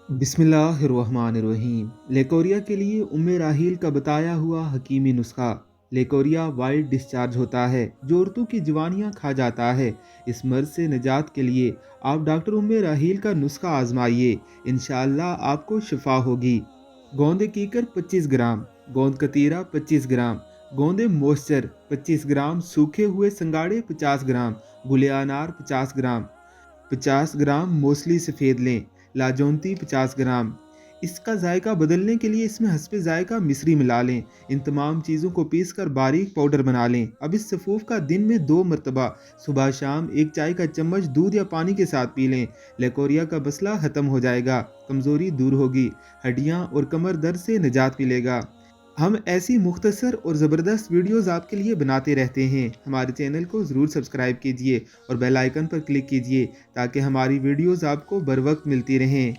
बिस्मिल्लाहिर्रहमानिर्रहीम। लेकोरिया के लिए उम्मे राहील का बताया हुआ हकीमी नुस्खा। लेकोरिया वाइल्ड डिस्चार्ज होता है जो औरतों की जवानियां खा जाता है। इस मर्ज से निजात के लिए आप डॉक्टर उम्मे राहील का नुस्खा आजमाइए, इंशाअल्लाह आपको शिफा होगी। गोंद कीकर 25 ग्राम, गोंद कतीरा 25 ग्राम, गोंदे मॉइस्चर 25 ग्राम, सूखे हुए संगाड़े 50 ग्राम, गुले अनार 50 ग्राम, 50 ग्राम मूसली सफ़ेद लें, लाजौंती 50 ग्राम। इसका जायका बदलने के लिए इसमें हस्बे जायका मिश्री मिला लें। इन तमाम चीज़ों को पीस कर बारीक पाउडर बना लें। अब इस सफ़ूफ का दिन में 2 मरतबा सुबह शाम 1 चाय का चम्मच दूध या पानी के साथ पी लें। लेकोरिया का मसला ख़त्म हो जाएगा, कमज़ोरी दूर होगी, हड्डियाँ और कमर दर्द से निजात मिलेगा। हम ऐसी मुख्तसर और ज़बरदस्त वीडियोज़ आपके लिए बनाते रहते हैं। हमारे चैनल को ज़रूर सब्सक्राइब कीजिए और बेल आइकन पर क्लिक कीजिए ताकि हमारी वीडियोज़ आपको बर वक्त मिलती रहें।